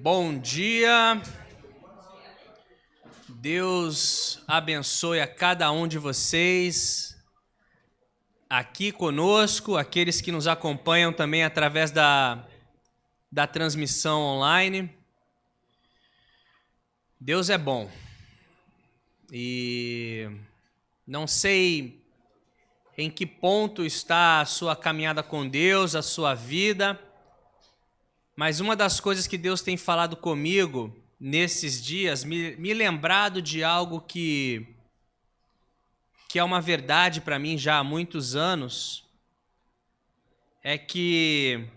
Bom dia, Deus abençoe a cada um de vocês aqui conosco, aqueles que nos acompanham também através da transmissão online. Deus é bom e não sei em que ponto está a sua caminhada com Deus, a sua vida, mas uma das coisas que Deus tem falado comigo nesses dias, me lembrado de algo que é uma verdade para mim já há muitos anos, é que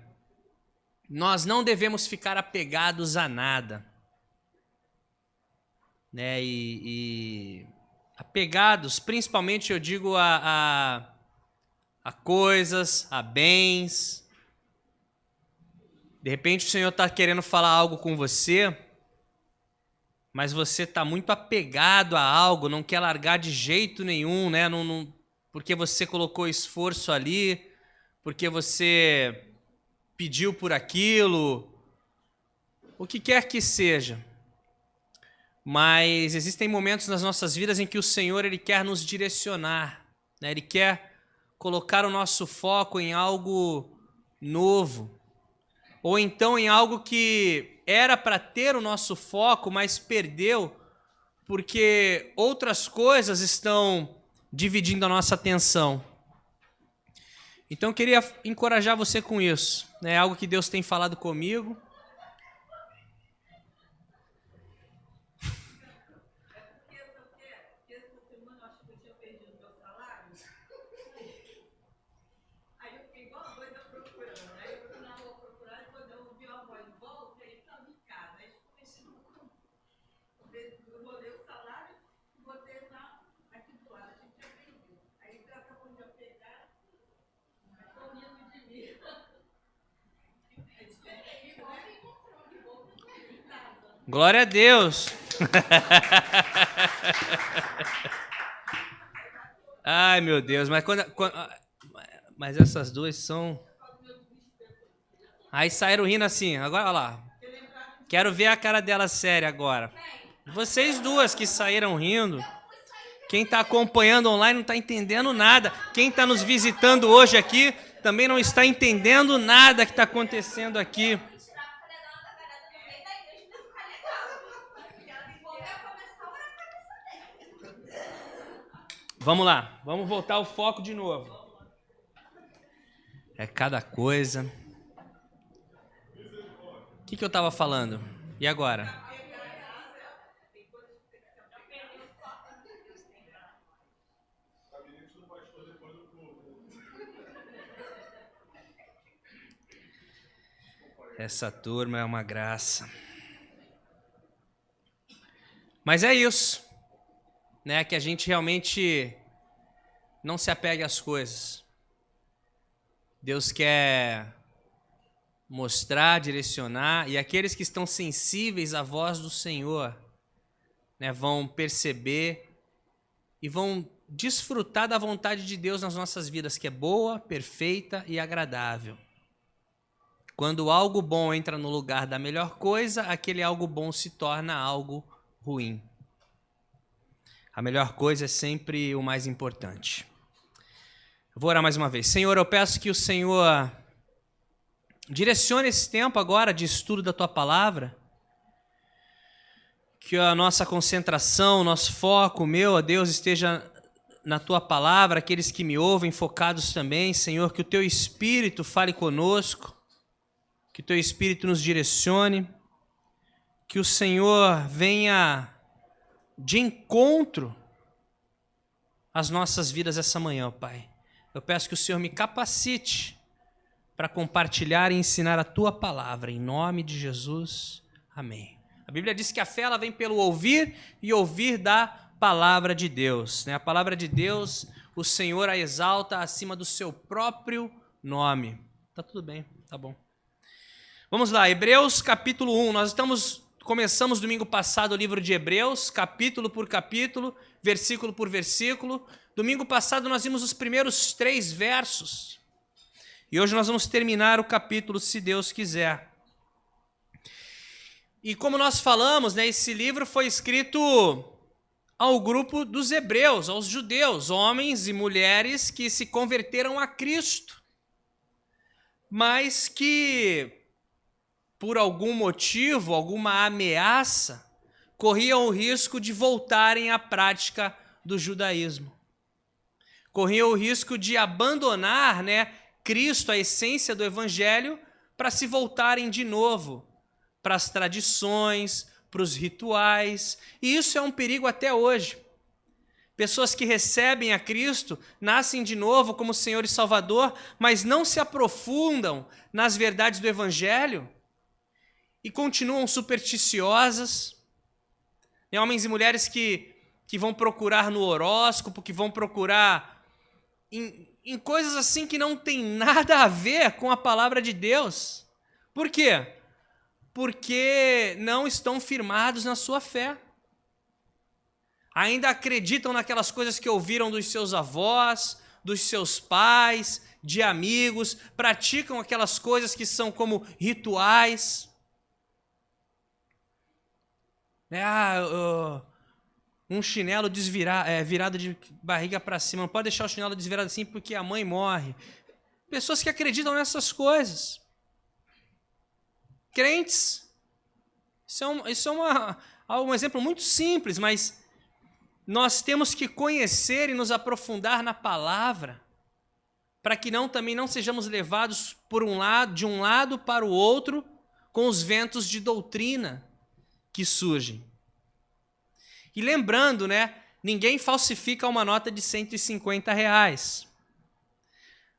nós não devemos ficar apegados a nada, né? E apegados, principalmente eu digo a coisas, a bens. De repente o Senhor está querendo falar algo com você, mas você está muito apegado a algo, não quer largar de jeito nenhum, né? Porque você colocou esforço ali, porque você pediu por aquilo, o que quer que seja. Mas existem momentos nas nossas vidas em que o Senhor ele quer nos direcionar, né? Ele quer colocar o nosso foco em algo novo, ou então em algo que era para ter o nosso foco, mas perdeu, porque outras coisas estão dividindo a nossa atenção. Então eu queria encorajar você com isso, né? Algo que Deus tem falado comigo. Glória a Deus! Ai, meu Deus, mas essas duas são... Aí saíram rindo assim, agora olha lá. Quero ver a cara dela séria agora. Vocês duas que saíram rindo, quem está acompanhando online não está entendendo nada. Quem está nos visitando hoje aqui também não está entendendo nada que está acontecendo aqui. Vamos lá, vamos voltar ao foco de novo. É cada coisa. O que eu estava falando? E agora? Essa turma é uma graça. Mas é isso, né? Que a gente realmente não se apegue às coisas. Deus quer mostrar, direcionar, e aqueles que estão sensíveis à voz do Senhor, né, vão perceber e vão desfrutar da vontade de Deus nas nossas vidas, que é boa, perfeita e agradável. Quando algo bom entra no lugar da melhor coisa, aquele algo bom se torna algo ruim. A melhor coisa é sempre o mais importante. Eu vou orar mais uma vez. Senhor, eu peço que o Senhor direcione esse tempo agora de estudo da Tua Palavra, que a nossa concentração, nosso foco, meu, ó Deus, esteja na Tua Palavra, aqueles que me ouvem focados também, Senhor, que o Teu Espírito fale conosco, que o Teu Espírito nos direcione, que o Senhor venha de encontro às nossas vidas essa manhã, Pai. Eu peço que o Senhor me capacite para compartilhar e ensinar a Tua Palavra, em nome de Jesus. Amém. A Bíblia diz que a fé ela vem pelo ouvir e ouvir da Palavra de Deus, né? A Palavra de Deus, o Senhor a exalta acima do seu próprio nome. Tá tudo bem, tá bom. Vamos lá, Hebreus capítulo 1. Nós começamos domingo passado o livro de Hebreus, capítulo por capítulo, versículo por versículo. Domingo passado nós vimos os primeiros 3 versos. E hoje nós vamos terminar o capítulo, se Deus quiser. E como nós falamos, né, esse livro foi escrito ao grupo dos hebreus, aos judeus, homens e mulheres que se converteram a Cristo, mas que, por algum motivo, alguma ameaça, corriam o risco de voltarem à prática do judaísmo. Corriam o risco de abandonar, né, Cristo, a essência do evangelho, para se voltarem de novo para as tradições, para os rituais. E isso é um perigo até hoje. Pessoas que recebem a Cristo, nascem de novo como Senhor e Salvador, mas não se aprofundam nas verdades do evangelho e continuam supersticiosas. Tem homens e mulheres que vão procurar no horóscopo, que vão procurar em coisas assim que não tem nada a ver com a palavra de Deus. Por quê? Porque não estão firmados na sua fé. Ainda acreditam naquelas coisas que ouviram dos seus avós, dos seus pais, de amigos, praticam aquelas coisas que são como rituais. Um chinelo virado de barriga para cima, não pode deixar o chinelo desvirado assim porque a mãe morre. Pessoas que acreditam nessas coisas. Crentes. Isso é um exemplo muito simples, mas nós temos que conhecer e nos aprofundar na palavra, para que também não sejamos levados de um lado para o outro com os ventos de doutrina que surgem. E lembrando, né, ninguém falsifica uma nota de R$150.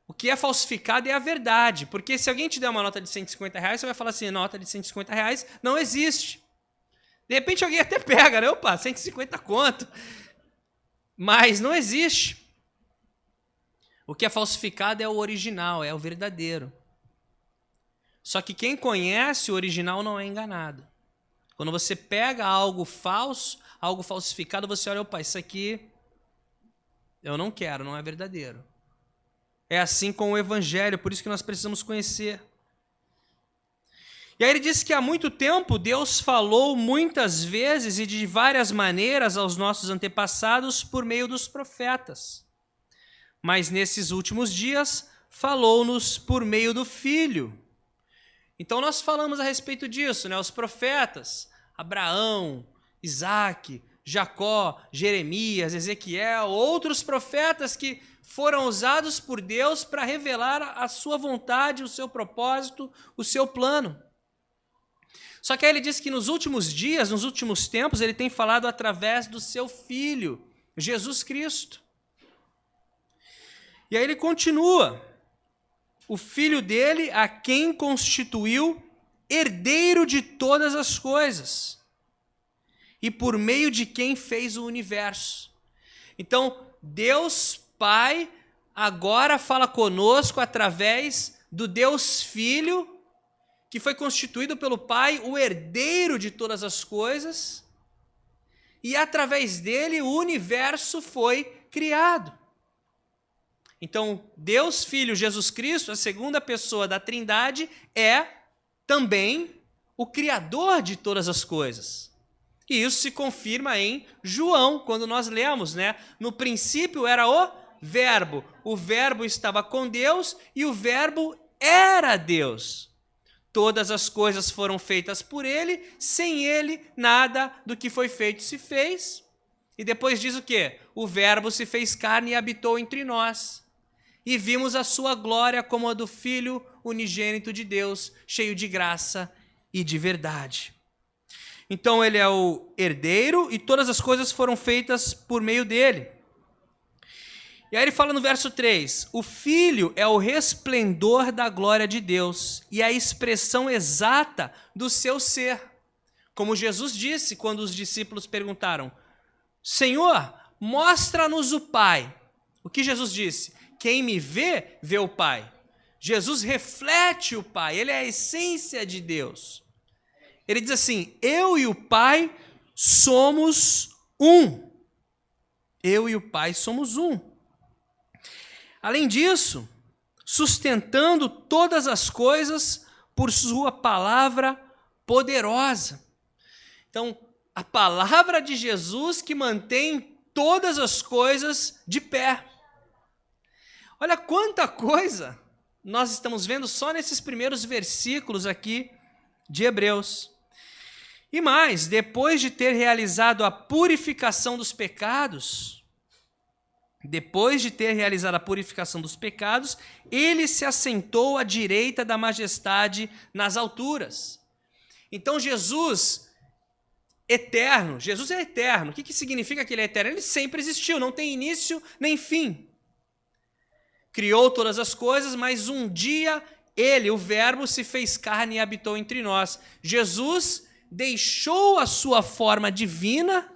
O que é falsificado é a verdade, porque se alguém te der uma nota de R$150, você vai falar assim, nota de R$150 não existe. De repente alguém até pega, né? Opa, 150 conto. Mas não existe. O que é falsificado é o original, é o verdadeiro. Só que quem conhece o original não é enganado. Quando você pega algo falso, algo falsificado, você olha, opa, isso aqui eu não quero, não é verdadeiro. É assim com o evangelho, por isso que nós precisamos conhecer. E aí ele diz que há muito tempo Deus falou muitas vezes e de várias maneiras aos nossos antepassados por meio dos profetas. Mas nesses últimos dias falou-nos por meio do Filho. Então nós falamos a respeito disso, né? Os profetas, Abraão, Isaac, Jacó, Jeremias, Ezequiel, outros profetas que foram usados por Deus para revelar a sua vontade, o seu propósito, o seu plano. Só que aí ele diz que nos últimos dias, nos últimos tempos, ele tem falado através do seu Filho, Jesus Cristo. E aí ele continua, o Filho dele, a quem constituiu herdeiro de todas as coisas, e por meio de quem fez o universo. Então, Deus Pai agora fala conosco através do Deus Filho, que foi constituído pelo Pai, o herdeiro de todas as coisas, e através dele o universo foi criado. Então, Deus Filho, Jesus Cristo, a segunda pessoa da Trindade, é também o Criador de todas as coisas. E isso se confirma em João, quando nós lemos, né? No princípio era o Verbo estava com Deus e o Verbo era Deus. Todas as coisas foram feitas por ele, sem ele nada do que foi feito se fez. E depois diz o quê? O Verbo se fez carne e habitou entre nós. E vimos a sua glória como a do Filho unigênito de Deus, cheio de graça e de verdade. Então ele é o herdeiro e todas as coisas foram feitas por meio dele. E aí ele fala no verso 3, o Filho é o resplendor da glória de Deus e a expressão exata do seu ser. Como Jesus disse quando os discípulos perguntaram, Senhor, mostra-nos o Pai. O que Jesus disse? Quem me vê, vê o Pai. Jesus reflete o Pai, ele é a essência de Deus. Ele diz assim, eu e o Pai somos um. Eu e o Pai somos um. Além disso, sustentando todas as coisas por sua palavra poderosa. Então, a palavra de Jesus que mantém todas as coisas de pé. Olha quanta coisa nós estamos vendo só nesses primeiros versículos aqui de Hebreus. E mais, depois de ter realizado a purificação dos pecados, ele se assentou à direita da majestade nas alturas. Então Jesus é eterno. O que significa que ele é eterno? Ele sempre existiu, não tem início nem fim. Criou todas as coisas, mas um dia ele, o Verbo, se fez carne e habitou entre nós. Jesus deixou a sua forma divina,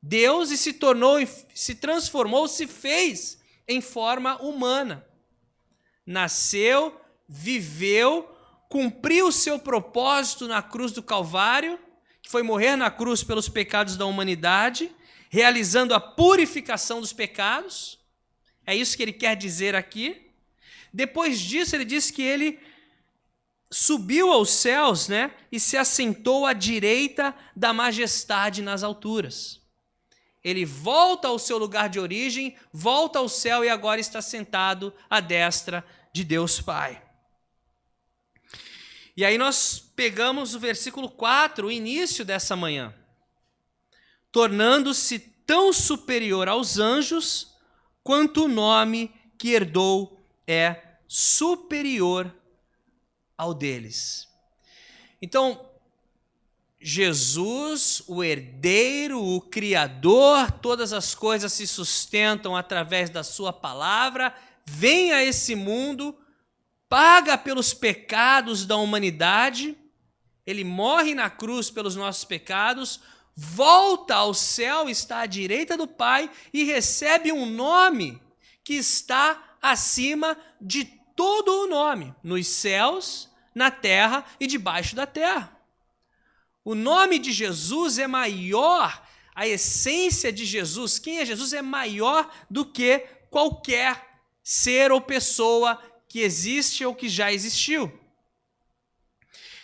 Deus, e se transformou, se fez em forma humana. Nasceu, viveu, cumpriu o seu propósito na cruz do Calvário, que foi morrer na cruz pelos pecados da humanidade, realizando a purificação dos pecados. É isso que ele quer dizer aqui. Depois disso, ele diz que ele subiu aos céus, e se assentou à direita da majestade nas alturas. Ele volta ao seu lugar de origem, volta ao céu e agora está sentado à destra de Deus Pai. E aí nós pegamos o versículo 4, o início dessa manhã. Tornando-se tão superior aos anjos, quanto o nome que herdou é superior ao deles. Então, Jesus, o herdeiro, o Criador, todas as coisas se sustentam através da sua palavra, vem a esse mundo, paga pelos pecados da humanidade, ele morre na cruz pelos nossos pecados, volta ao céu, está à direita do Pai e recebe um nome que está acima de todo o nome, nos céus, na terra e debaixo da terra. O nome de Jesus é maior, a essência de Jesus, quem é Jesus, é maior do que qualquer ser ou pessoa que existe ou que já existiu.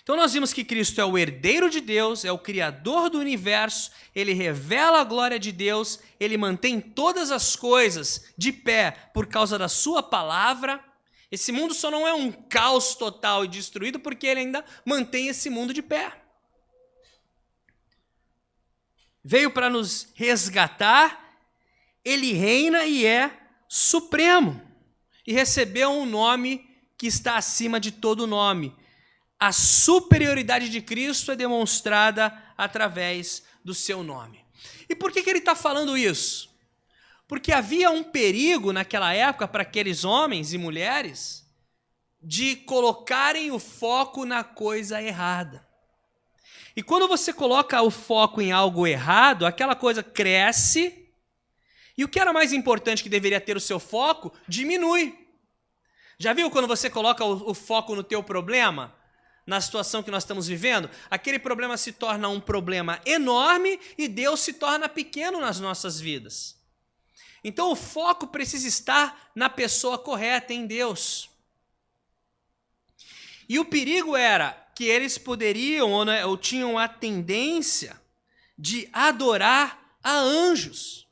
Então nós vimos que Cristo é o herdeiro de Deus, é o Criador do universo, ele revela a glória de Deus, ele mantém todas as coisas de pé por causa da sua palavra. Esse mundo só não é um caos total e destruído porque ele ainda mantém esse mundo de pé. Veio para nos resgatar, ele reina e é supremo, e recebeu um nome que está acima de todo nome. A superioridade de Cristo é demonstrada através do seu nome. E por que ele está falando isso? Porque havia um perigo naquela época para aqueles homens e mulheres de colocarem o foco na coisa errada. E quando você coloca o foco em algo errado, aquela coisa cresce e o que era mais importante que deveria ter o seu foco, diminui. Já viu quando você coloca o foco no teu problema? Na situação que nós estamos vivendo, aquele problema se torna um problema enorme e Deus se torna pequeno nas nossas vidas. Então o foco precisa estar na pessoa correta, em Deus. E o perigo era que eles poderiam ou tinham a tendência de adorar a anjos.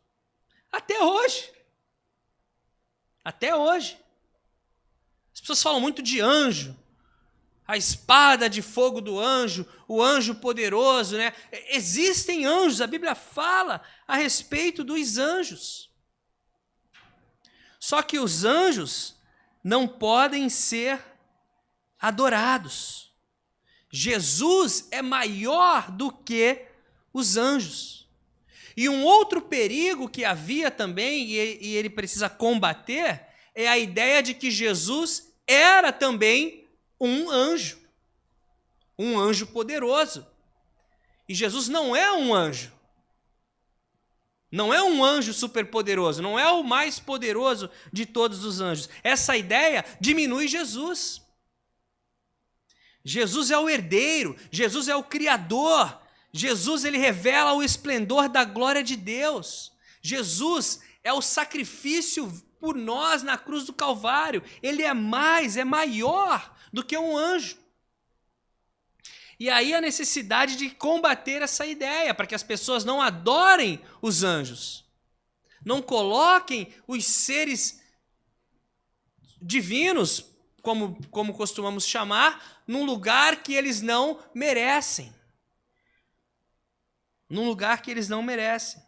Até hoje. Até hoje. As pessoas falam muito de anjo. A espada de fogo do anjo, o anjo poderoso, Existem anjos, a Bíblia fala a respeito dos anjos. Só que os anjos não podem ser adorados. Jesus é maior do que os anjos. E um outro perigo que havia também, e ele precisa combater, é a ideia de que Jesus era também um anjo poderoso. E Jesus não é um anjo. Não é um anjo superpoderoso, não é o mais poderoso de todos os anjos. Essa ideia diminui Jesus. Jesus é o herdeiro, Jesus é o Criador. Jesus, ele revela o esplendor da glória de Deus. Jesus é o sacrifício por nós na cruz do Calvário. Ele é maior do que um anjo. E aí a necessidade de combater essa ideia, para que as pessoas não adorem os anjos. Não coloquem os seres divinos, como costumamos chamar, num lugar que eles não merecem. Num lugar que eles não merecem.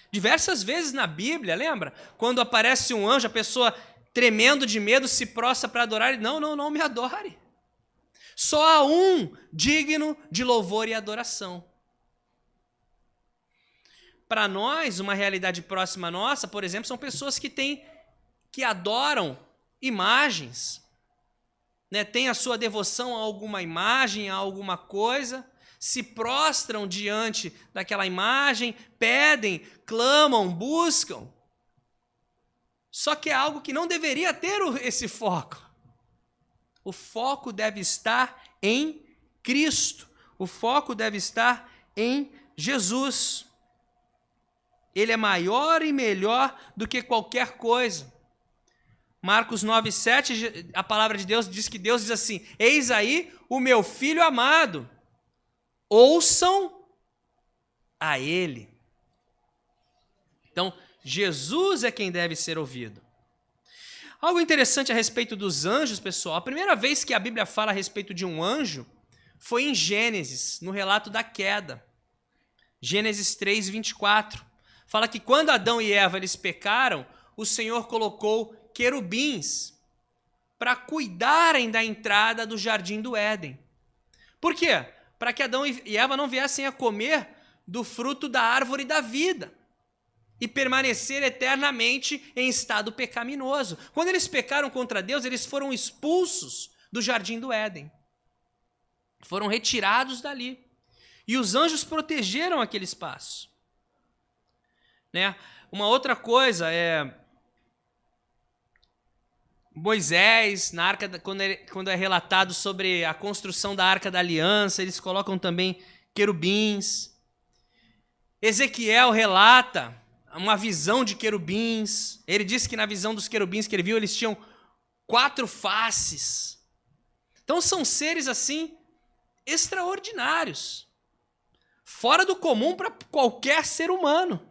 Diversas vezes na Bíblia, lembra? Quando aparece um anjo, a pessoa tremendo de medo se prostra para adorar ele. Não me adore. Só há um digno de louvor e adoração. Para nós, uma realidade próxima nossa, por exemplo, são pessoas que adoram imagens, né? Têm a sua devoção a alguma imagem, a alguma coisa, se prostram diante daquela imagem, pedem, clamam, buscam. Só que é algo que não deveria ter esse foco. O foco deve estar em Cristo. O foco deve estar em Jesus. Ele é maior e melhor do que qualquer coisa. Marcos 9:7, a palavra de Deus diz que Deus diz assim: eis aí o meu filho amado, ouçam a ele. Então, Jesus é quem deve ser ouvido. Algo interessante a respeito dos anjos, pessoal, a primeira vez que a Bíblia fala a respeito de um anjo foi em Gênesis, no relato da queda. Gênesis 3:24. Fala que quando Adão e Eva eles pecaram, o Senhor colocou querubins para cuidarem da entrada do jardim do Éden. Por quê? Para que Adão e Eva não viessem a comer do fruto da árvore da vida e permanecer eternamente em estado pecaminoso. Quando eles pecaram contra Deus, eles foram expulsos do jardim do Éden. Foram retirados dali. E os anjos protegeram aquele espaço. Né? Uma outra coisa é Moisés, na arca, quando é relatado sobre a construção da Arca da Aliança, eles colocam também querubins. Ezequiel relata uma visão de querubins. Ele disse que na visão dos querubins que ele viu, eles tinham 4 faces. Então são seres assim extraordinários, fora do comum para qualquer ser humano.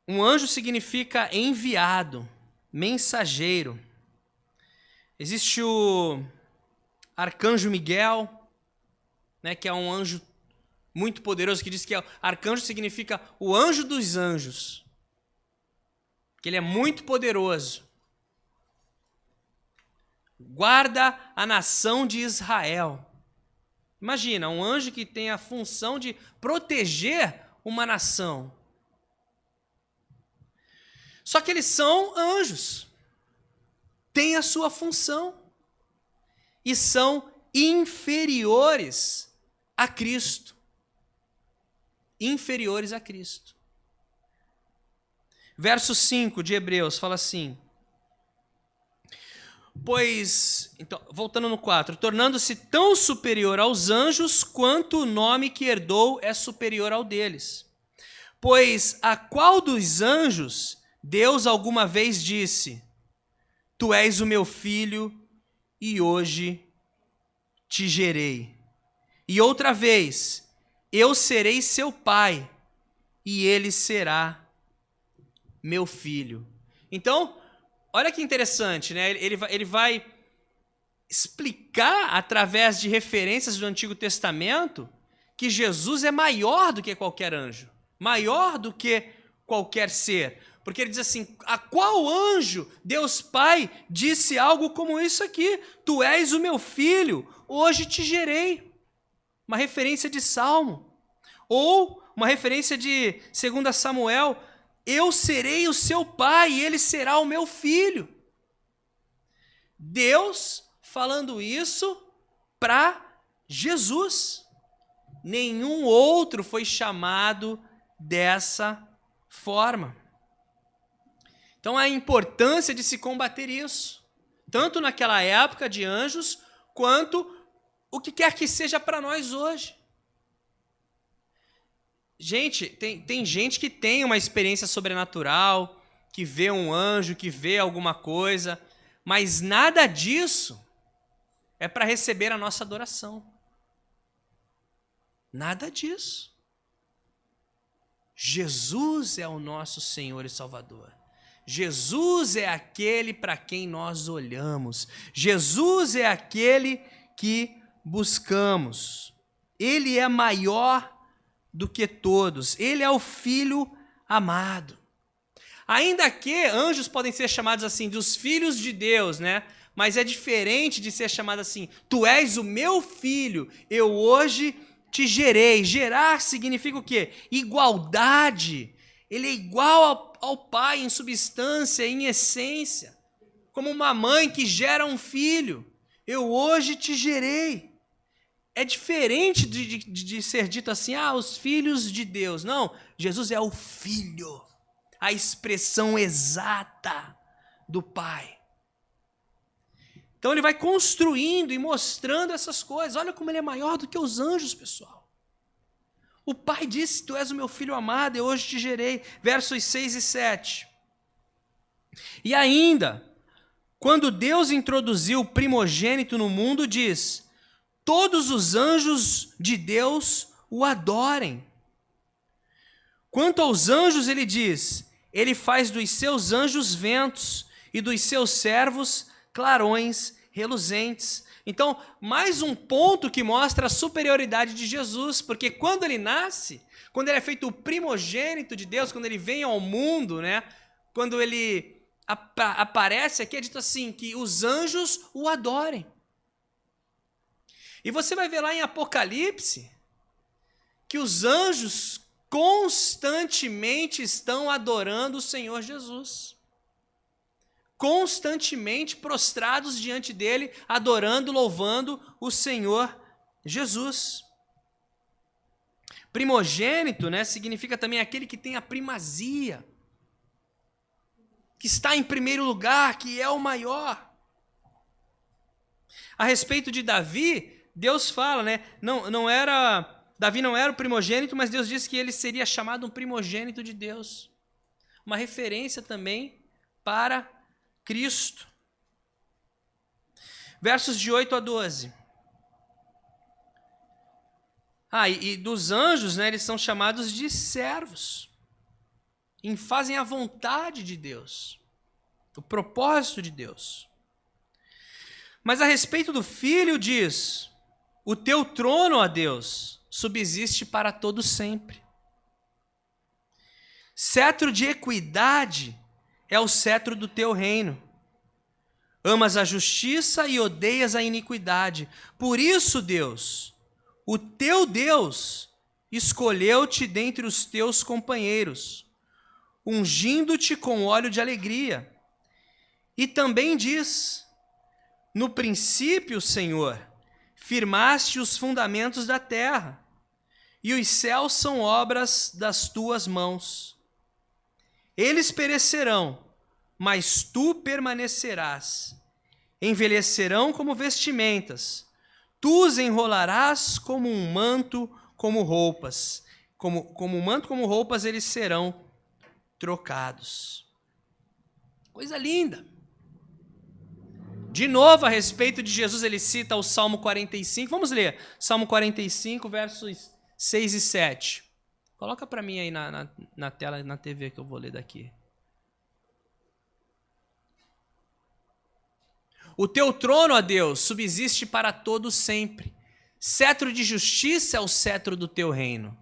Um anjo significa enviado, mensageiro. Existe o arcanjo Miguel, né, que é um anjo muito poderoso, que diz que arcanjo significa o anjo dos anjos, que ele é muito poderoso. Guarda a nação de Israel. Imagina, um anjo que tem a função de proteger uma nação. Só que eles são anjos, têm a sua função e são inferiores a Cristo. Inferiores a Cristo. Verso 5 de Hebreus fala assim: pois, então, voltando no 4, tornando-se tão superior aos anjos quanto o nome que herdou é superior ao deles. Pois a qual dos anjos Deus alguma vez disse: tu és o meu filho e hoje te gerei. E outra vez: eu serei seu pai e ele será meu filho. Então, olha que interessante, né? Ele vai explicar, através de referências do Antigo Testamento, que Jesus é maior do que qualquer anjo, maior do que qualquer ser. Porque ele diz assim: a qual anjo, Deus Pai, disse algo como isso aqui? Tu és o meu filho, hoje te gerei. Uma referência de Salmo. Ou uma referência de 2 Samuel: eu serei o seu pai e ele será o meu filho. Deus falando isso para Jesus. Nenhum outro foi chamado dessa forma. Então, a importância de se combater isso, tanto naquela época de anjos, quanto o que quer que seja para nós hoje. Gente, tem gente que tem uma experiência sobrenatural, que vê um anjo, que vê alguma coisa, mas nada disso é para receber a nossa adoração. Nada disso. Jesus é o nosso Senhor e Salvador. Jesus é aquele para quem nós olhamos. Jesus é aquele que buscamos. Ele é maior do que todos. Ele é o Filho amado. Ainda que anjos podem ser chamados assim, dos filhos de Deus, né? Mas é diferente de ser chamado assim, tu és o meu filho, eu hoje te gerei. Gerar significa o quê? Igualdade. Ele é igual ao Pai em substância, em essência. Como uma mãe que gera um filho. Eu hoje te gerei. É diferente de ser dito assim, os filhos de Deus. Não, Jesus é o Filho. A expressão exata do Pai. Então ele vai construindo e mostrando essas coisas. Olha como ele é maior do que os anjos, pessoal. O Pai disse, tu és o meu Filho amado, eu hoje te gerei. Versos 6 e 7. E ainda, quando Deus introduziu o primogênito no mundo, diz, todos os anjos de Deus o adorem. Quanto aos anjos, ele diz, ele faz dos seus anjos ventos e dos seus servos clarões reluzentes. Então, mais um ponto que mostra a superioridade de Jesus, porque quando ele nasce, quando ele é feito o primogênito de Deus, quando ele vem ao mundo, né, quando ele aparece aqui, é dito assim, que os anjos o adorem. E você vai ver lá em Apocalipse, que os anjos constantemente estão adorando o Senhor Jesus. Constantemente prostrados diante dele, adorando, louvando o Senhor Jesus. Primogênito, né, significa também aquele que tem a primazia, que está em primeiro lugar, que é o maior. A respeito de Davi, Deus fala, né, Davi não era o primogênito, mas Deus disse que ele seria chamado um primogênito de Deus. Uma referência também para Cristo. Versos de 8 a 12. E dos anjos, né, eles são chamados de servos. E fazem a vontade de Deus, o propósito de Deus. Mas a respeito do Filho diz, o teu trono, ó Deus, subsiste para todo sempre. Cetro de equidade é o cetro do teu reino. Amas a justiça e odeias a iniquidade. Por isso, Deus, o teu Deus, escolheu-te dentre os teus companheiros, ungindo-te com óleo de alegria. E também diz, no princípio, Senhor, firmaste os fundamentos da terra, e os céus são obras das tuas mãos. Eles perecerão, mas tu permanecerás. Envelhecerão como vestimentas. Tu os enrolarás como um manto, como roupas. Como um manto, como roupas, eles serão trocados. Coisa linda. De novo, a respeito de Jesus, ele cita o Salmo 45. Vamos ler. Salmo 45, versos 6 e 7. Coloca para mim aí na tela, na TV, que eu vou ler daqui. O teu trono, ó Deus, subsiste para todo sempre. Cetro de justiça é o cetro do teu reino.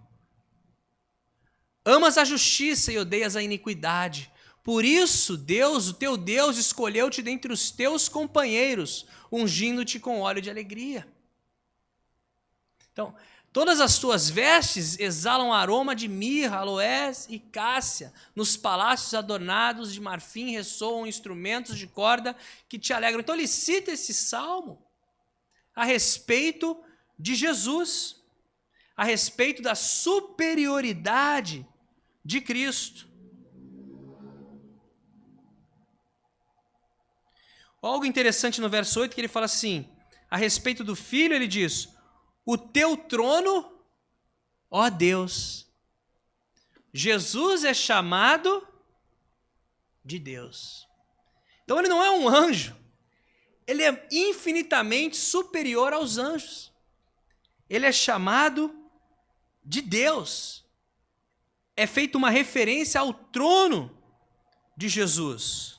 Amas a justiça e odeias a iniquidade. Por isso, Deus, o teu Deus, escolheu-te dentre os teus companheiros, ungindo-te com óleo de alegria. Então, todas as tuas vestes exalam aroma de mirra, aloés e cássia. Nos palácios adornados de marfim ressoam instrumentos de corda que te alegram. Então ele cita esse salmo a respeito de Jesus, a respeito da superioridade de Cristo. Algo interessante no verso 8, que ele fala assim, a respeito do Filho, ele diz, o teu trono, ó Deus. Jesus é chamado de Deus. Então ele não é um anjo, ele é infinitamente superior aos anjos. Ele é chamado de Deus. É feita uma referência ao trono de Jesus.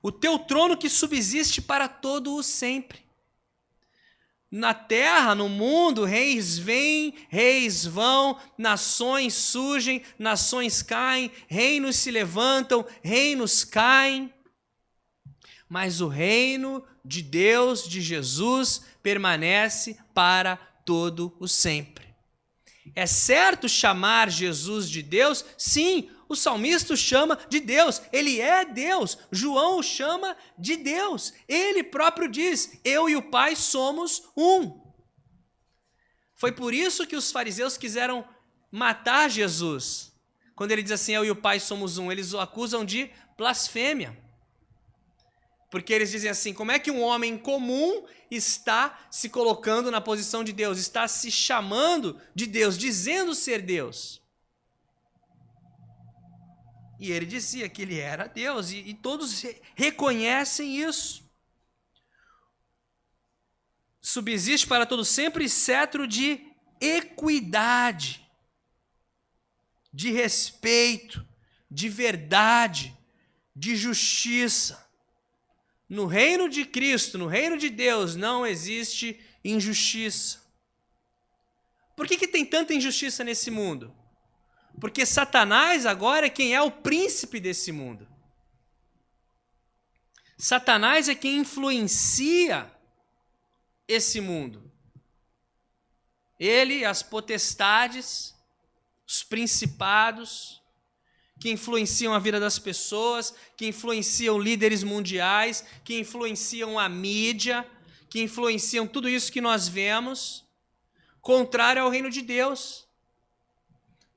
O teu trono que subsiste para todo o sempre. Na terra, no mundo, reis vêm, reis vão, nações surgem, nações caem, reinos se levantam, reinos caem. Mas o reino de Deus, de Jesus, permanece para todo o sempre. É certo chamar Jesus de Deus? Sim, o salmista o chama de Deus, ele é Deus. João o chama de Deus. Ele próprio diz, eu e o Pai somos um. Foi por isso que os fariseus quiseram matar Jesus. Quando ele diz assim, eu e o Pai somos um, eles o acusam de blasfêmia. Porque eles dizem assim, como é que um homem comum está se colocando na posição de Deus, está se chamando de Deus, dizendo ser Deus? E ele dizia que ele era Deus, e todos reconhecem isso. Subsiste para todo sempre cetro de equidade, de respeito, de verdade, de justiça. No reino de Cristo, no reino de Deus, não existe injustiça. Por que tem tanta injustiça nesse mundo? Porque Satanás agora é quem é o príncipe desse mundo. Satanás é quem influencia esse mundo. Ele, as potestades, os principados, que influenciam a vida das pessoas, que influenciam líderes mundiais, que influenciam a mídia, que influenciam tudo isso que nós vemos, contrário ao reino de Deus.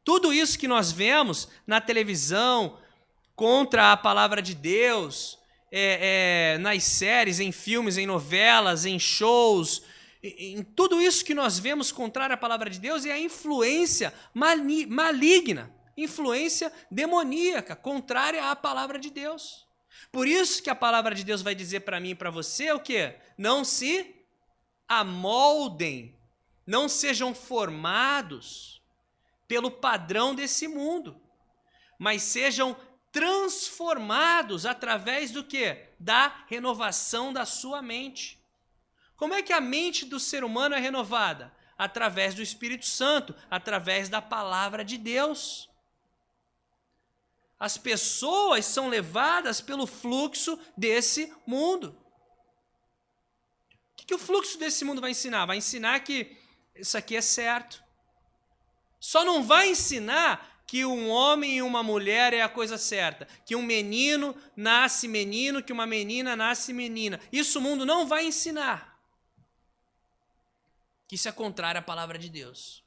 Tudo isso que nós vemos na televisão, contra a palavra de Deus, nas séries, em filmes, em novelas, em shows, em tudo isso que nós vemos contrário à palavra de Deus é a influência maligna, influência demoníaca, contrária à palavra de Deus. Por isso que a palavra de Deus vai dizer para mim e para você o quê? Não se amoldem, não sejam formados pelo padrão desse mundo, mas sejam transformados através do quê? Da renovação da sua mente. Como é que a mente do ser humano é renovada? Através do Espírito Santo, através da palavra de Deus. As pessoas são levadas pelo fluxo desse mundo. O que o fluxo desse mundo vai ensinar? Vai ensinar que isso aqui é certo. Só não vai ensinar que um homem e uma mulher é a coisa certa, que um menino nasce menino, que uma menina nasce menina. Isso o mundo não vai ensinar. Que isso é contrário à palavra de Deus.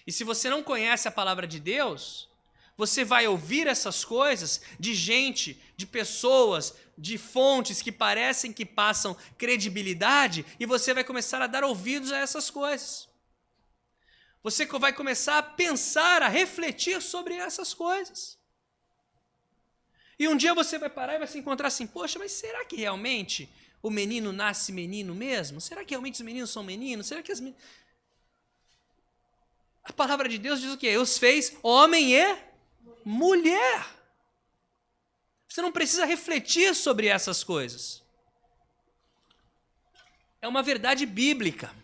E se você não conhece a palavra de Deus, você vai ouvir essas coisas de gente, de pessoas, de fontes que parecem que passam credibilidade, e você vai começar a dar ouvidos a essas coisas. Você vai começar a pensar, a refletir sobre essas coisas. E um dia você vai parar e vai se encontrar assim, poxa, mas será que realmente o menino nasce menino mesmo? Será que realmente os meninos são meninos? Será que as meninas... A palavra de Deus diz o quê? Os fez homem e mulher. Você não precisa refletir sobre essas coisas. É uma verdade bíblica.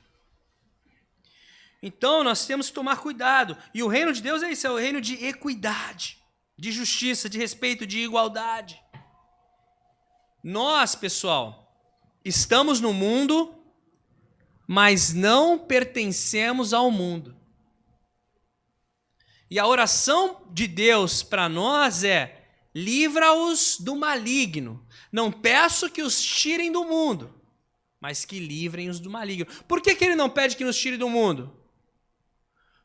Então, nós temos que tomar cuidado. E o reino de Deus é isso, é o reino de equidade, de justiça, de respeito, de igualdade. Nós, pessoal, estamos no mundo, mas não pertencemos ao mundo. E a oração de Deus para nós é: livra-os do maligno. Não peço que os tirem do mundo, mas que livrem-os do maligno. Por que ele não pede que nos tire do mundo?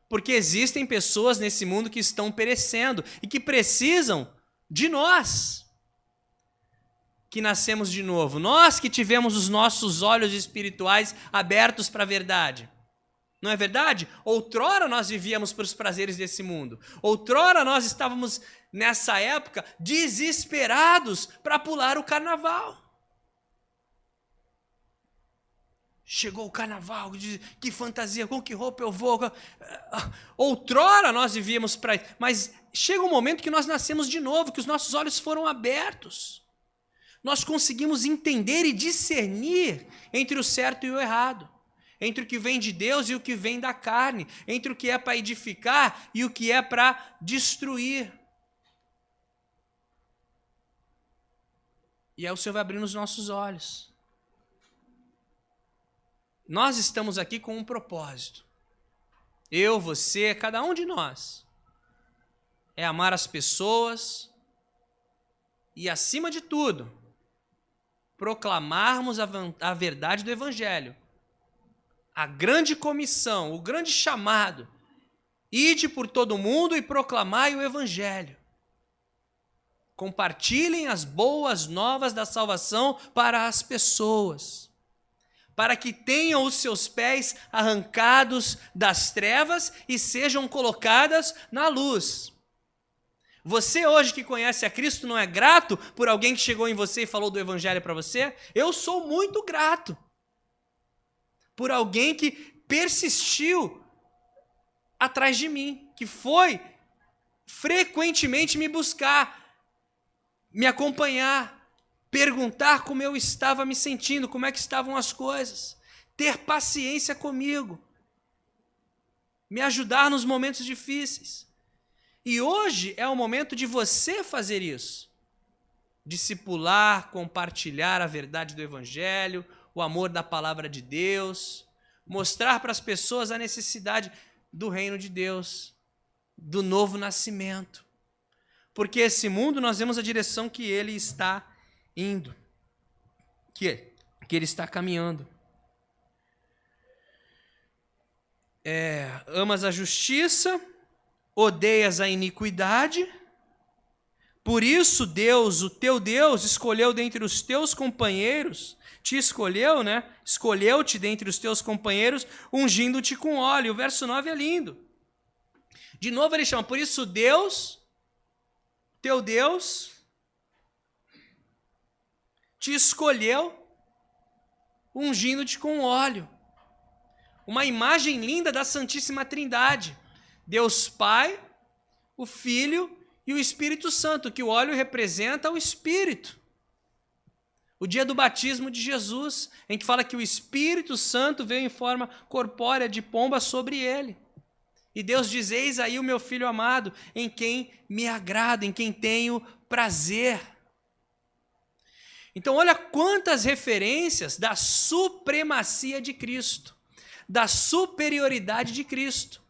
Porque existem pessoas nesse mundo que estão perecendo e que precisam de nós, que nascemos de novo. Nós que tivemos os nossos olhos espirituais abertos para a verdade. Não é verdade? Outrora nós vivíamos para os prazeres desse mundo. Outrora nós estávamos, nessa época, desesperados para pular o carnaval. Chegou o carnaval, que fantasia, com que roupa eu vou? Outrora nós vivíamos para isso, mas chega um momento que nós nascemos de novo, que os nossos olhos foram abertos. Nós conseguimos entender e discernir entre o certo e o errado, entre o que vem de Deus e o que vem da carne, entre o que é para edificar e o que é para destruir. E aí o Senhor vai abrindo os nossos olhos. Nós estamos aqui com um propósito. Eu, você, cada um de nós. É amar as pessoas e, acima de tudo, proclamarmos a verdade do Evangelho. A grande comissão, o grande chamado. Ide por todo mundo e proclamai o Evangelho. Compartilhem as boas novas da salvação para as pessoas, para que tenham os seus pés arrancados das trevas e sejam colocadas na luz. Você hoje que conhece a Cristo não é grato por alguém que chegou em você e falou do Evangelho para você? Eu sou muito grato por alguém que persistiu atrás de mim, que foi frequentemente me buscar, me acompanhar, perguntar como eu estava me sentindo, como é que estavam as coisas, ter paciência comigo, me ajudar nos momentos difíceis. E hoje é o momento de você fazer isso. Discipular, compartilhar a verdade do Evangelho, o amor da palavra de Deus, mostrar para as pessoas a necessidade do reino de Deus, do novo nascimento. Porque esse mundo, nós vemos a direção que ele está indo, que ele está caminhando. Amas a justiça, odeias a iniquidade, por isso Deus, o teu Deus, escolheu dentre os teus companheiros, te escolheu, né? Escolheu-te dentre os teus companheiros, ungindo-te com óleo. O verso 9 é lindo. De novo ele chama, por isso Deus, teu Deus, te escolheu, ungindo-te com óleo. Uma imagem linda da Santíssima Trindade. Deus Pai, o Filho e o Espírito Santo, que o óleo representa o Espírito. O dia do batismo de Jesus, em que fala que o Espírito Santo veio em forma corpórea de pomba sobre ele. E Deus diz, eis aí o meu Filho amado, em quem me agrado, em quem tenho prazer. Então olha quantas referências da supremacia de Cristo, da superioridade de Cristo.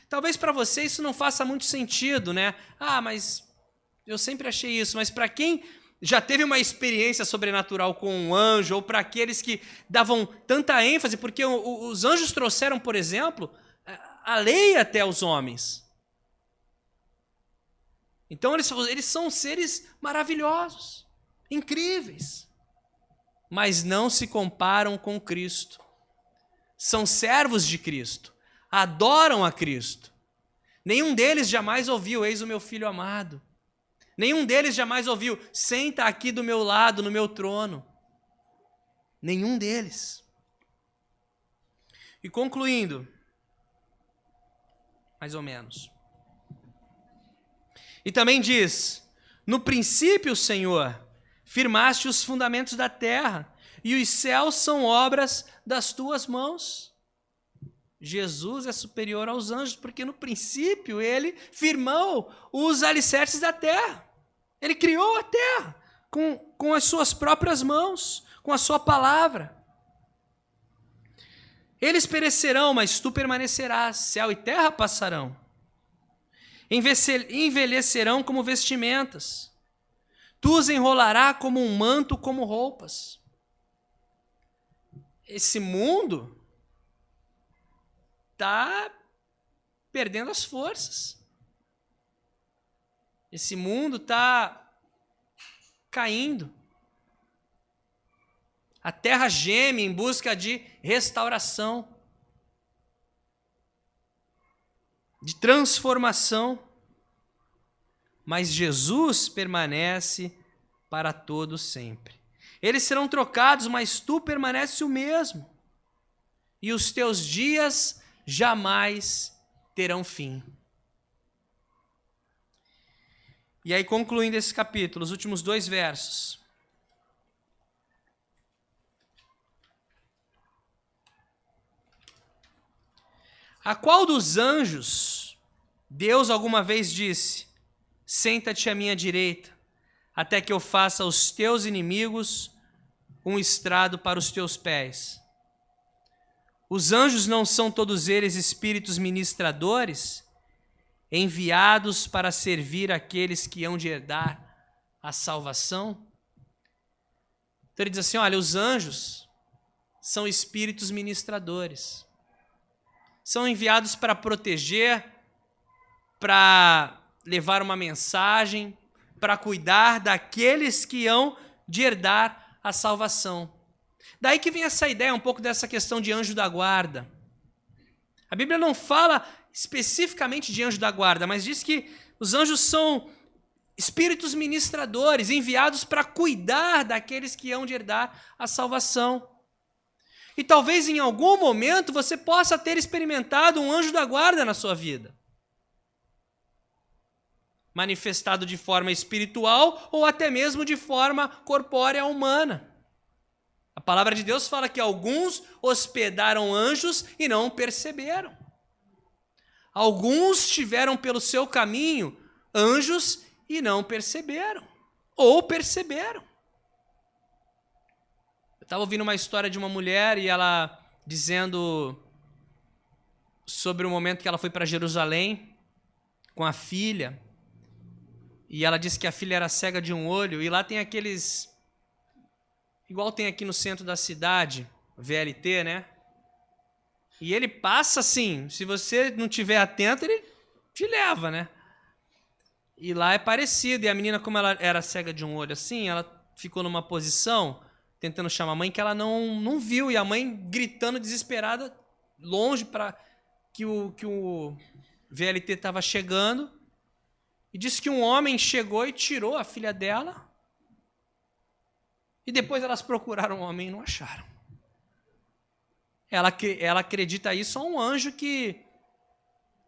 Talvez para você isso não faça muito sentido, né? Mas eu sempre achei isso. Mas para quem já teve uma experiência sobrenatural com um anjo, ou para aqueles que davam tanta ênfase, porque os anjos trouxeram, por exemplo, a lei até aos homens. Então eles são seres maravilhosos, incríveis, mas não se comparam com Cristo. São servos de Cristo. Adoram a Cristo. Nenhum deles jamais ouviu, eis o meu Filho amado. Nenhum deles jamais ouviu, senta aqui do meu lado, no meu trono. Nenhum deles. E concluindo, mais ou menos. E também diz, no princípio, Senhor, firmaste os fundamentos da terra, e os céus são obras das tuas mãos. Jesus é superior aos anjos, porque no princípio ele firmou os alicerces da terra. Ele criou a terra com as suas próprias mãos, com a sua palavra. Eles perecerão, mas tu permanecerás, céu e terra passarão. Envelhecerão como vestimentas. Tu os enrolarás como um manto, como roupas. Esse mundo está perdendo as forças. Esse mundo está caindo. A terra geme em busca de restauração. de transformação. Mas Jesus permanece para todo sempre. Eles serão trocados, mas tu permaneces o mesmo. E os teus dias jamais terão fim. E aí, concluindo esse capítulo, os últimos 2 versos. A qual dos anjos Deus alguma vez disse: senta-te à minha direita, até que eu faça os teus inimigos um estrado para os teus pés? Os anjos não são todos eles espíritos ministradores, enviados para servir aqueles que hão de herdar a salvação? Então ele diz assim, olha, os anjos são espíritos ministradores. São enviados para proteger, para levar uma mensagem, para cuidar daqueles que hão de herdar a salvação. Daí que vem essa ideia, um pouco dessa questão de anjo da guarda. A Bíblia não fala especificamente de anjo da guarda, mas diz que os anjos são espíritos ministradores, enviados para cuidar daqueles que hão de herdar a salvação. E talvez em algum momento você possa ter experimentado um anjo da guarda na sua vida. Manifestado de forma espiritual ou até mesmo de forma corpórea humana. A palavra de Deus fala que alguns hospedaram anjos e não perceberam. Alguns tiveram pelo seu caminho anjos e não perceberam. Ou perceberam. Eu estava ouvindo uma história de uma mulher e ela dizendo sobre o momento que ela foi para Jerusalém com a filha. E ela disse que a filha era cega de um olho. E lá tem aqueles... igual tem aqui no centro da cidade, VLT, né? E ele passa assim, se você não estiver atento, ele te leva, né? E lá é parecido. E a menina, como ela era cega de um olho assim, ela ficou numa posição, tentando chamar a mãe, que ela não viu. E a mãe gritando desesperada, longe, para que o VLT estava chegando. E disse que um homem chegou e tirou a filha dela. E depois elas procuraram o homem e não acharam. Ela acredita isso a um anjo que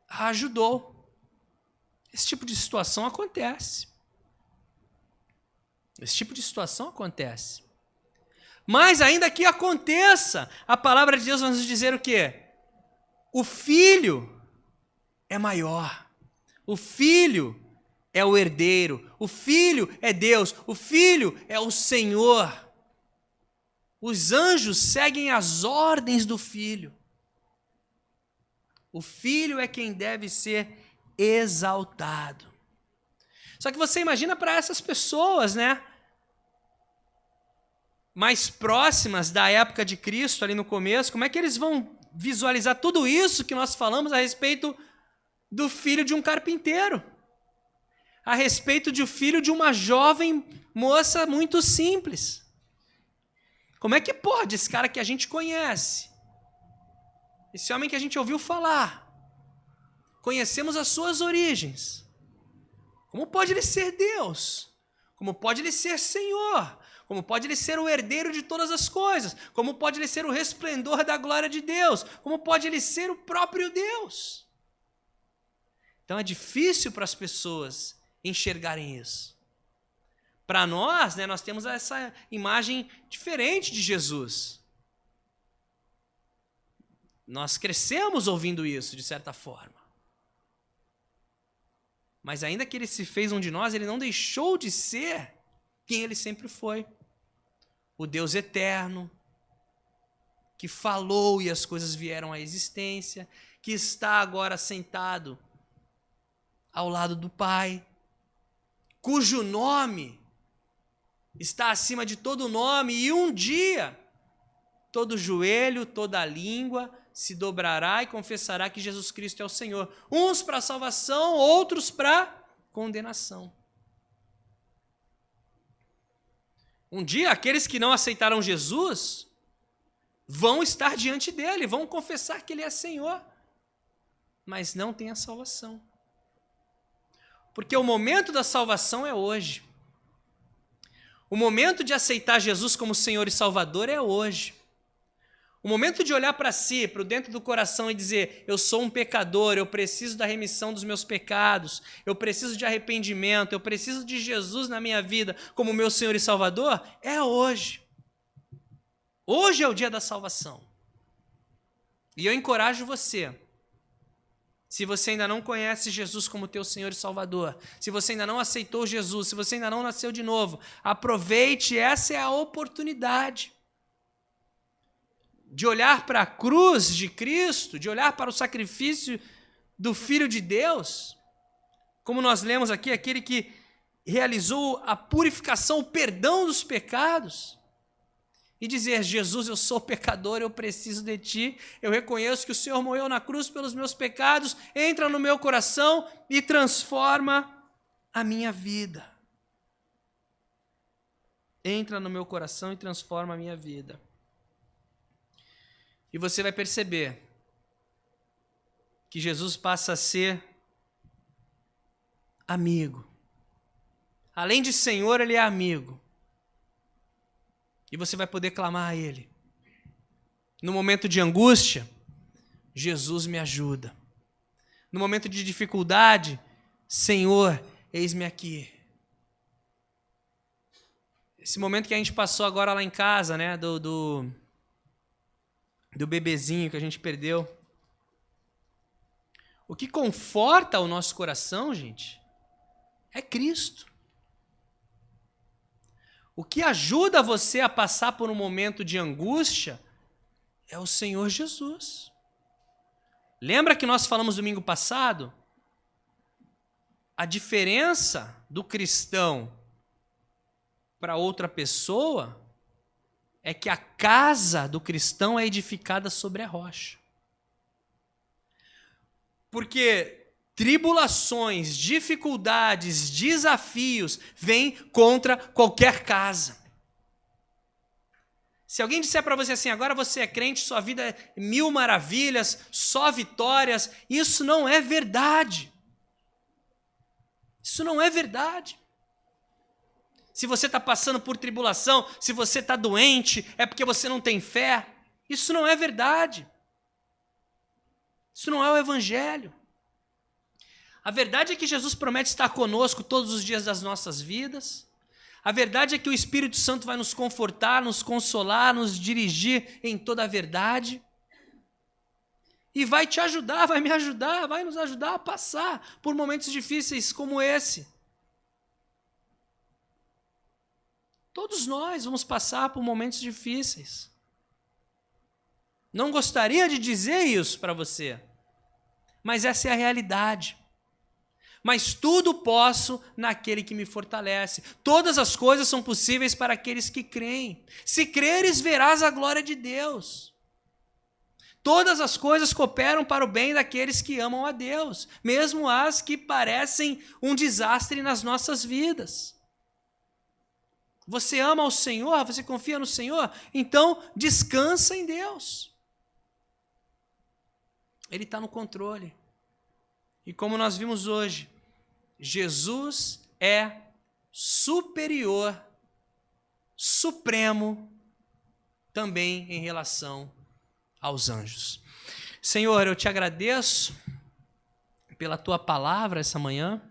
a ajudou. Esse tipo de situação acontece. Esse tipo de situação acontece. Mas ainda que aconteça, a palavra de Deus vai nos dizer o quê? O filho é maior. O filho é o herdeiro. O filho é Deus. O filho é o Senhor. Os anjos seguem as ordens do filho. O filho é quem deve ser exaltado. Só que você imagina para essas pessoas, né? Mais próximas da época de Cristo, ali no começo, como é que eles vão visualizar tudo isso que nós falamos a respeito do filho de um carpinteiro? A respeito de um filho de uma jovem moça muito simples. Como é que pode esse cara que a gente conhece, esse homem que a gente ouviu falar, conhecemos as suas origens, como pode ele ser Deus? Como pode ele ser Senhor? Como pode ele ser o herdeiro de todas as coisas? Como pode ele ser o resplendor da glória de Deus? Como pode ele ser o próprio Deus? Então é difícil para as pessoas enxergarem isso. Para nós, né, nós temos essa imagem diferente de Jesus. Nós crescemos ouvindo isso, de certa forma. Mas ainda que ele se fez um de nós, ele não deixou de ser quem ele sempre foi. O Deus eterno, que falou e as coisas vieram à existência, que está agora sentado ao lado do Pai, cujo nome está acima de todo nome, e um dia todo joelho, toda língua se dobrará e confessará que Jesus Cristo é o Senhor. Uns para salvação, outros para condenação. Um dia, aqueles que não aceitaram Jesus vão estar diante dele, vão confessar que ele é Senhor. mas não tem a salvação. Porque o momento da salvação é hoje. O momento de aceitar Jesus como Senhor e Salvador é hoje. O momento de olhar para si, para dentro do coração e dizer, eu sou um pecador, eu preciso da remissão dos meus pecados, eu preciso de arrependimento, eu preciso de Jesus na minha vida como meu Senhor e Salvador, é hoje. Hoje é o dia da salvação. E eu encorajo você, se você ainda não conhece Jesus como teu Senhor e Salvador, se você ainda não aceitou Jesus, se você ainda não nasceu de novo, aproveite, essa é a oportunidade de olhar para a cruz de Cristo, de olhar para o sacrifício do Filho de Deus, como nós lemos aqui, aquele que realizou a purificação, o perdão dos pecados, e dizer, Jesus, eu sou pecador, eu preciso de Ti, eu reconheço que o Senhor morreu na cruz pelos meus pecados, entra no meu coração e transforma a minha vida. Entra no meu coração e transforma a minha vida. E você vai perceber que Jesus passa a ser amigo. Além de Senhor, Ele é amigo. E você vai poder clamar a Ele. No momento de angústia, Jesus me ajuda. No momento de dificuldade, Senhor, eis-me aqui. Esse momento que a gente passou agora lá em casa, né, do bebezinho que a gente perdeu. O que conforta o nosso coração, gente, é Cristo. O que ajuda você a passar por um momento de angústia é o Senhor Jesus. Lembra que nós falamos domingo passado? A diferença do cristão para outra pessoa é que a casa do cristão é edificada sobre a rocha. Porque tribulações, dificuldades, desafios vêm contra qualquer casa. Se alguém disser para você assim, agora você é crente, sua vida é 1000 maravilhas, só vitórias, isso não é verdade. Isso não é verdade. Se você está passando por tribulação, se você está doente, é porque você não tem fé. Isso não é verdade. Isso não é o Evangelho. A verdade é que Jesus promete estar conosco todos os dias das nossas vidas. A verdade é que o Espírito Santo vai nos confortar, nos consolar, nos dirigir em toda a verdade. E vai te ajudar, vai me ajudar, vai nos ajudar a passar por momentos difíceis como esse. Todos nós vamos passar por momentos difíceis. Não gostaria de dizer isso para você, mas essa é a realidade. Mas tudo posso naquele que me fortalece. Todas as coisas são possíveis para aqueles que creem. Se creres, verás a glória de Deus. Todas as coisas cooperam para o bem daqueles que amam a Deus, mesmo as que parecem um desastre nas nossas vidas. Você ama o Senhor? Você confia no Senhor? Então, descansa em Deus. Ele está no controle. E como nós vimos hoje, Jesus é superior, supremo, também em relação aos anjos. Senhor, eu te agradeço pela tua palavra essa manhã.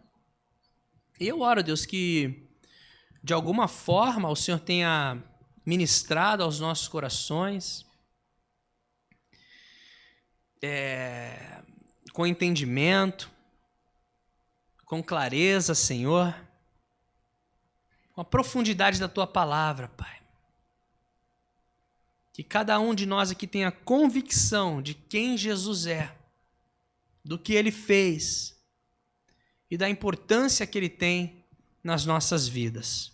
E eu oro, Deus, que de alguma forma o Senhor tenha ministrado aos nossos corações, com entendimento, com clareza, Senhor, com a profundidade da tua palavra, Pai. Que cada um de nós aqui tenha convicção de quem Jesus é, do que Ele fez e da importância que Ele tem nas nossas vidas.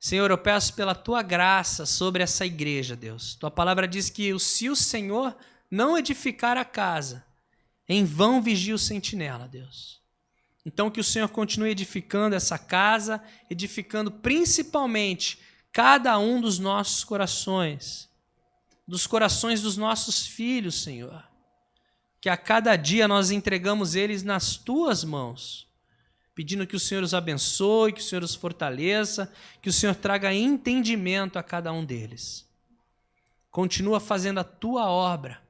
Senhor, eu peço pela tua graça sobre essa igreja, Deus. Tua palavra diz que se o Senhor não edificar a casa, em vão vigia o sentinela, Deus. Então que o Senhor continue edificando essa casa, edificando principalmente cada um dos nossos corações, dos corações dos nossos filhos, Senhor. que a cada dia nós entregamos eles nas tuas mãos, pedindo que o Senhor os abençoe, que o Senhor os fortaleça, que o Senhor traga entendimento a cada um deles. Continua fazendo a tua obra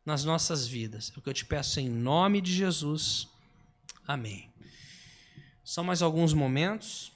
nas nossas vidas. É o que eu te peço em nome de Jesus. Amém. São mais alguns momentos.